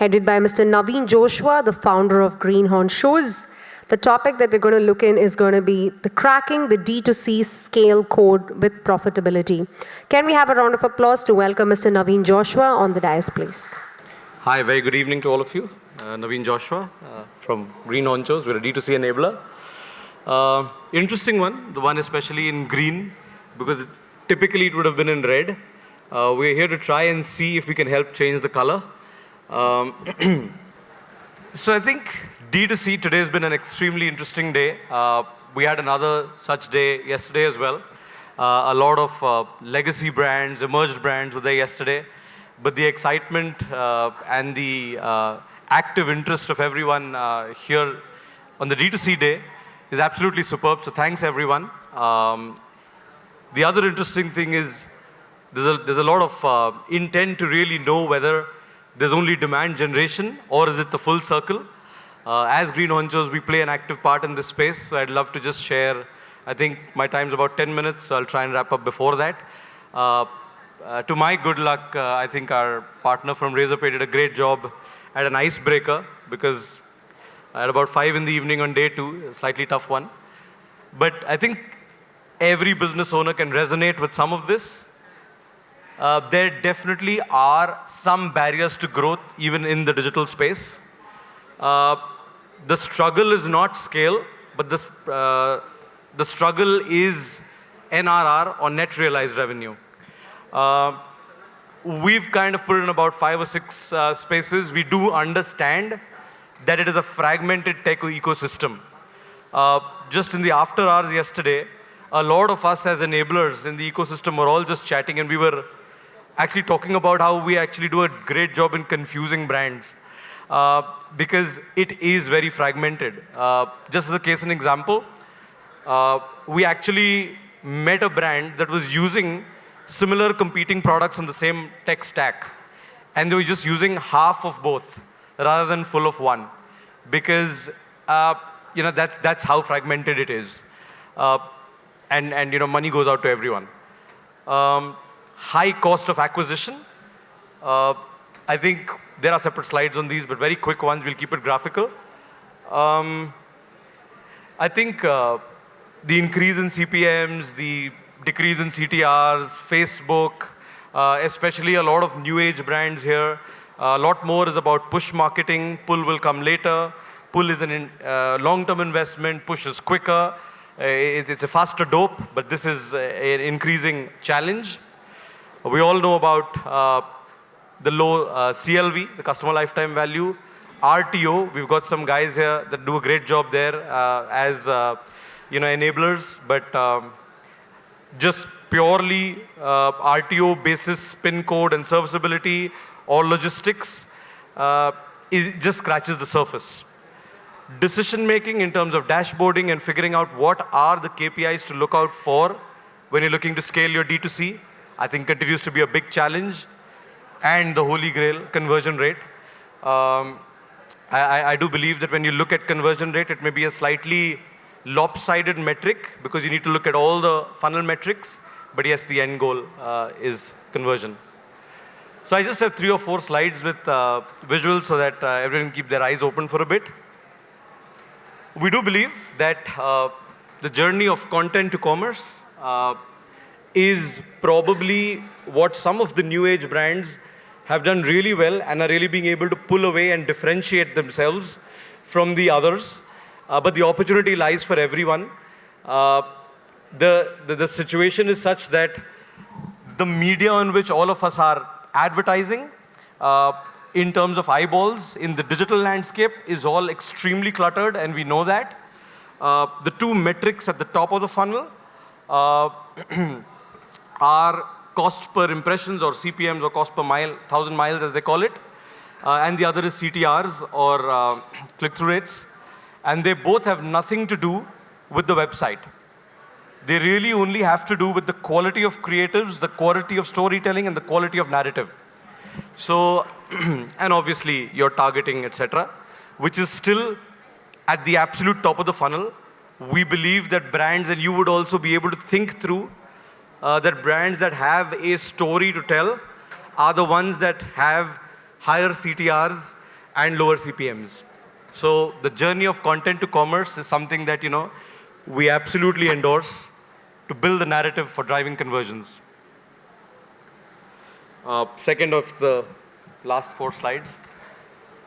headed by Mr. Navin Joshua, the founder of GreenHonchos. The topic that we're going to look in is going to be the cracking the D2C scale code with profitability. Can we have a round of applause to welcome Mr. Navin Joshua on the dais, please? Hi, very good evening to all of you. Navin Joshua from GreenHonchos. We're a D2C enabler. Interesting one, the one especially in green, because typically it would have been in red. We're here to try and see if we can help change the color. So I think D2C today has been an extremely interesting day. We had another such day yesterday as well. A lot of legacy brands, emerged brands were there yesterday. But the excitement and the active interest of everyone here on the D2C day is absolutely superb. So thanks everyone. The other interesting thing is there's a lot of intent to really know whether there's only demand generation or is it the full circle. As GreenHonchos, we play an active part in this space. So I'd love to just share. I think my time's about 10 minutes, so I'll try and wrap up before that. To my good luck, I think our partner from Razorpay did a great job at an icebreaker, because at about 5 in the evening on day 2, a slightly tough one. But I think every business owner can resonate with some of this. There definitely are some barriers to growth, even in the digital space. The struggle is not scale, but the struggle is NRR, or net realized revenue. We've kind of put in about 5 or 6 spaces. We do understand that it is a fragmented tech ecosystem. Just in the after hours yesterday, a lot of us as enablers in the ecosystem were all just chatting, and we were actually talking about how we actually do a great job in confusing brands, because it is very fragmented. Just as a case and example, we actually met a brand that was using similar competing products on the same tech stack, and they were just using half of both rather than full of one, because that's how fragmented it is, and money goes out to everyone. High cost of acquisition. I think there are separate slides on these, but very quick ones. We'll keep it graphical. I think the increase in CPMs, the decrease in CTRs, Facebook, especially a lot of new age brands here. A lot more is about push marketing. Pull will come later. Pull is a long-term investment. Push is quicker. It's a faster dope, but this is an increasing challenge. We all know about the low CLV, the customer lifetime value. RTO, we've got some guys here that do a great job there as enablers, but just purely RTO basis, pin code and serviceability or logistics just scratches the surface. Decision making in terms of dashboarding and figuring out what are the KPIs to look out for when you're looking to scale your D2C, I think continues to be a big challenge. And the holy grail, conversion rate. I do believe that when you look at conversion rate, it may be a slightly lopsided metric, because you need to look at all the funnel metrics. But yes, the end goal is conversion. So I just have 3 or 4 slides with visuals so that everyone can keep their eyes open for a bit. We do believe that the journey of content to commerce is probably what some of the new age brands have done really well and are really being able to pull away and differentiate themselves from the others. But the opportunity lies for everyone. The situation is such that the media on which all of us are advertising, in terms of eyeballs in the digital landscape, is all extremely cluttered, and we know that. The 2 metrics at the top of the funnel are cost per impressions, or CPMs, or cost per mile, 1,000 miles as they call it. And the other is CTRs, or click-through rates. And they both have nothing to do with the website. They really only have to do with the quality of creatives, the quality of storytelling, and the quality of narrative. So, and obviously your targeting, etc., which is still at the absolute top of the funnel. We believe that brands, and you would also be able to think through that brands that have a story to tell are the ones that have higher CTRs and lower CPMs. So the journey of content to commerce is something that, we absolutely endorse to build the narrative for driving conversions. Second of the last 4 slides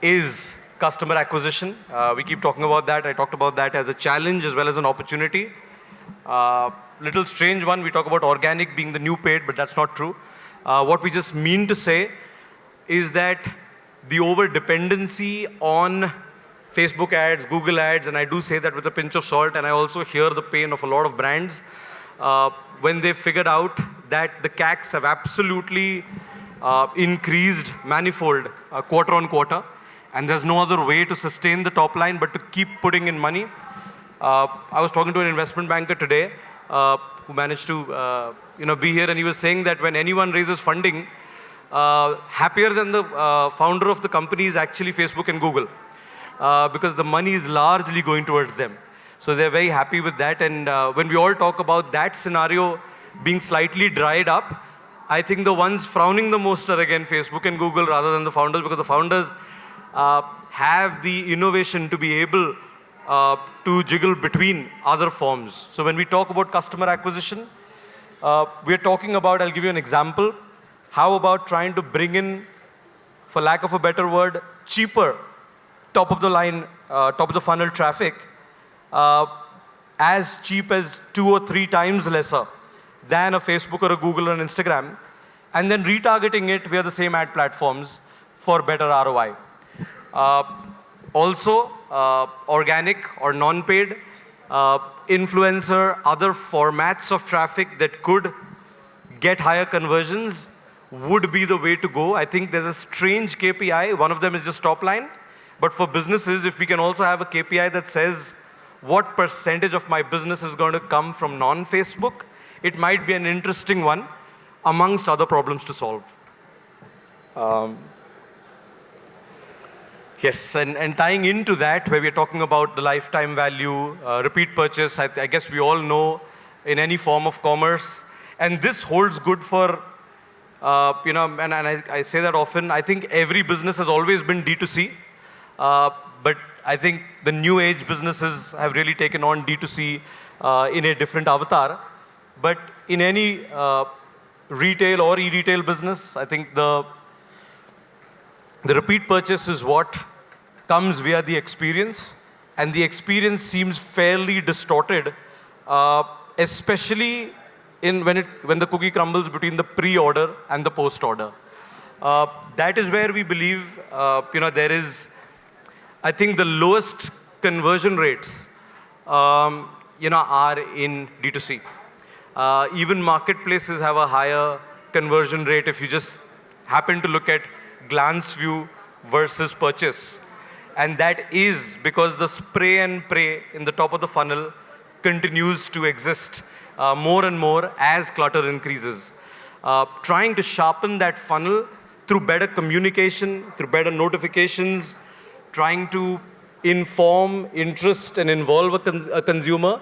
is customer acquisition. We keep talking about that. I talked about that as a challenge as well as an opportunity. Little strange one, we talk about organic being the new paid, but that's not true. What we just mean to say is that the over-dependency on Facebook ads, Google ads, and I do say that with a pinch of salt, and I also hear the pain of a lot of brands when they figured out that the CACs have absolutely increased manifold quarter on quarter, and there's no other way to sustain the top line but to keep putting in money. I was talking to an investment banker today who managed to be here, and he was saying that when anyone raises funding, happier than the founder of the company is actually Facebook and Google, because the money is largely going towards them. So they're very happy with that. And when we all talk about that scenario being slightly dried up, I think the ones frowning the most are again Facebook and Google rather than the founders, because the founders have the innovation to be able to jiggle between other forms. So when we talk about customer acquisition, we're talking about, I'll give you an example. How about trying to bring in, for lack of a better word, cheaper top of the line, top of the funnel traffic, as cheap as 2 or 3 times lesser than a Facebook or a Google or an Instagram, and then retargeting it via the same ad platforms for better ROI. Also, organic or non-paid, influencer, other formats of traffic that could get higher conversions would be the way to go. I think there's a strange KPI. One of them is just top line. But for businesses, if we can also have a KPI that says what percentage of my business is going to come from non-Facebook, it might be an interesting one amongst other problems to solve. Yes, and tying into that, where we're talking about the lifetime value, repeat purchase, I guess we all know in any form of commerce, and this holds good for, and I say that often, I think every business has always been D2C, but I think the new age businesses have really taken on D2C in a different avatar. But in any retail or e-retail business, I think the repeat purchase is what comes via the experience, and the experience seems fairly distorted, especially when the cookie crumbles between the pre-order and the post-order. That is where we believe there is, I think, the lowest conversion rates are in D2C. Even marketplaces have a higher conversion rate if you just happen to look at glance view versus purchase. And that is because the spray and pray in the top of the funnel continues to exist more and more as clutter increases. Trying to sharpen that funnel through better communication, through better notifications, trying to inform, interest, and involve a consumer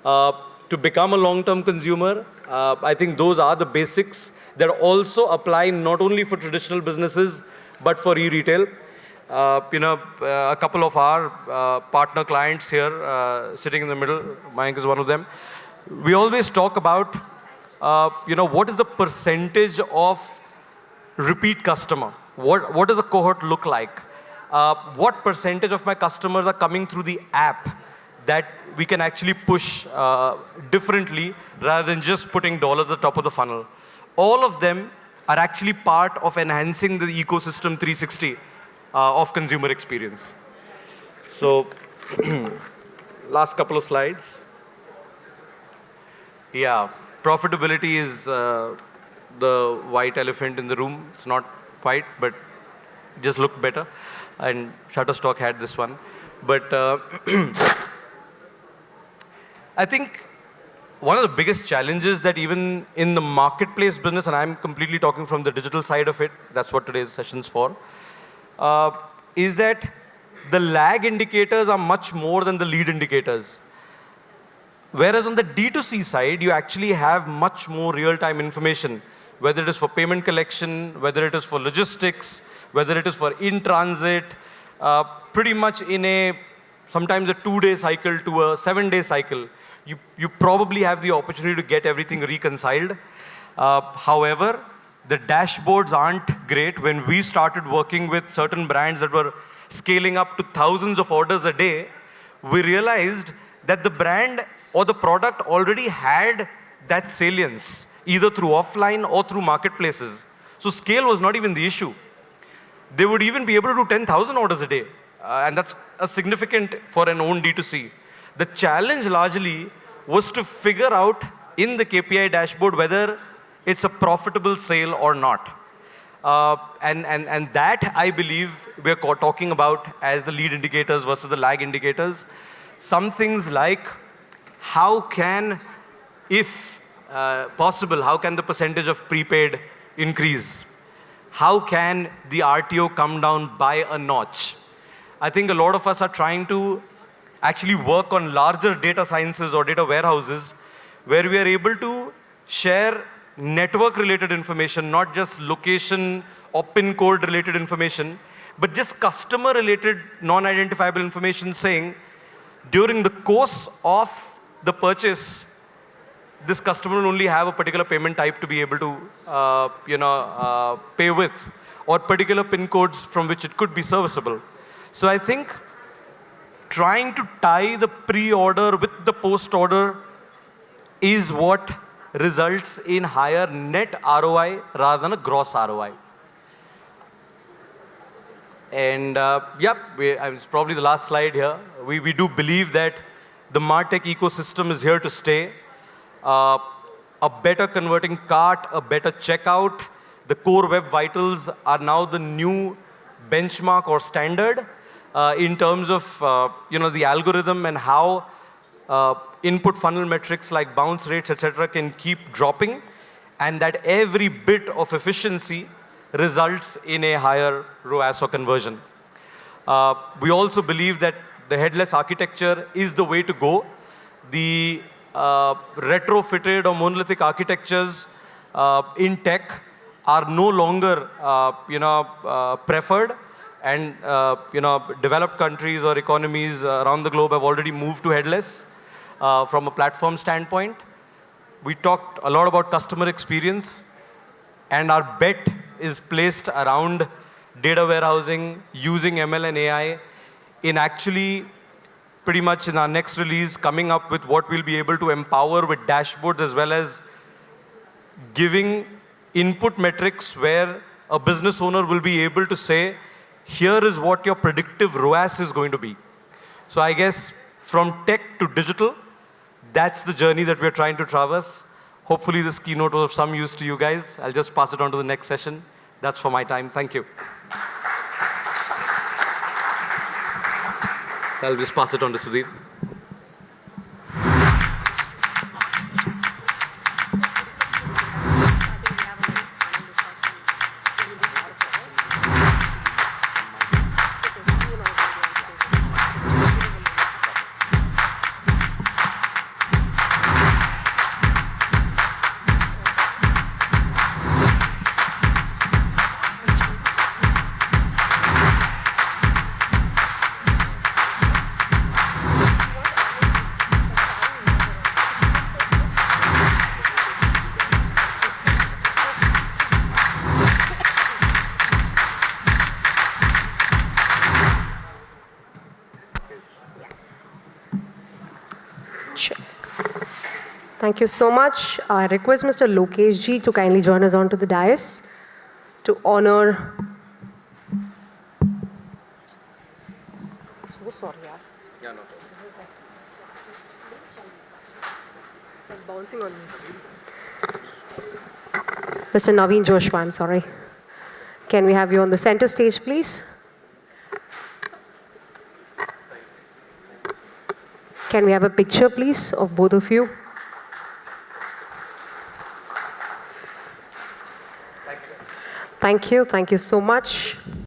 to become a long-term consumer. I think those are the basics that also apply not only for traditional businesses, but for e-retail. A couple of our partner clients here, sitting in the middle, Mayank is one of them. We always talk about, what is the percentage of repeat customer? What does a cohort look like? What percentage of my customers are coming through the app that we can actually push differently rather than just putting dollars at the top of the funnel? All of them are actually part of enhancing the ecosystem 360 of consumer experience. So, last couple of slides. Yeah, profitability is the white elephant in the room. It's not white, but just looked better. And Shutterstock had this one. But I think one of the biggest challenges that even in the marketplace business, and I'm completely talking from the digital side of it, that's what today's session's for, is that the lag indicators are much more than the lead indicators. Whereas on the D2C side, you actually have much more real-time information, whether it is for payment collection, whether it is for logistics, whether it is for in-transit, pretty much in sometimes a 2-day cycle to a 7-day cycle, you probably have the opportunity to get everything reconciled. However, the dashboards aren't great. When we started working with certain brands that were scaling up to thousands of orders a day, we realized that the brand or the product already had that salience, either through offline or through marketplaces. So scale was not even the issue. They would even be able to do 10,000 orders a day. And that's a significant for an own D2C. The challenge largely was to figure out in the KPI dashboard whether it's a profitable sale or not. And that, I believe, we're talking about as the lead indicators versus the lag indicators. Some things like how can, if possible, how can the percentage of prepaid increase? How can the RTO come down by a notch? I think a lot of us are trying to actually work on larger data sciences or data warehouses where we are able to share network-related information, not just location or PIN code-related information, but just customer-related non-identifiable information saying, during the course of the purchase, this customer will only have a particular payment type to be able to pay with, or particular PIN codes from which it could be serviceable. So I think trying to tie the pre-order with the post-order is what results in higher net ROI rather than a gross ROI. And it's probably the last slide here. We do believe that the MarTech ecosystem is here to stay. A better converting cart, a better checkout, the core web vitals are now the new benchmark or standard in terms of the algorithm and how input funnel metrics like bounce rates, etc., can keep dropping, and that every bit of efficiency results in a higher ROAS or conversion. We also believe that the headless architecture is the way to go. The retrofitted or monolithic architectures in tech are no longer preferred, and developed countries or economies around the globe have already moved to headless from a platform standpoint. We talked a lot about customer experience, and our bet is placed around data warehousing, using ML and AI in actually pretty much in our next release coming up with what we'll be able to empower with dashboards, as well as giving input metrics where a business owner will be able to say, here is what your predictive ROAS is going to be. So I guess from tech to digital, that's the journey that we're trying to traverse. Hopefully this keynote was of some use to you guys. I'll just pass it on to the next session. That's for my time. Thank you. So I'll just pass it on to Sudhir. Thank you so much. I request Mr. Lokesh ji to kindly join us onto the dais to honor. So sorry, yaar. Yeah, no. It's like bouncing on me. Mr. Navin Joshua, I'm sorry. Can we have you on the center stage, please? Can we have a picture, please, of both of you? Thank you. Thank you so much.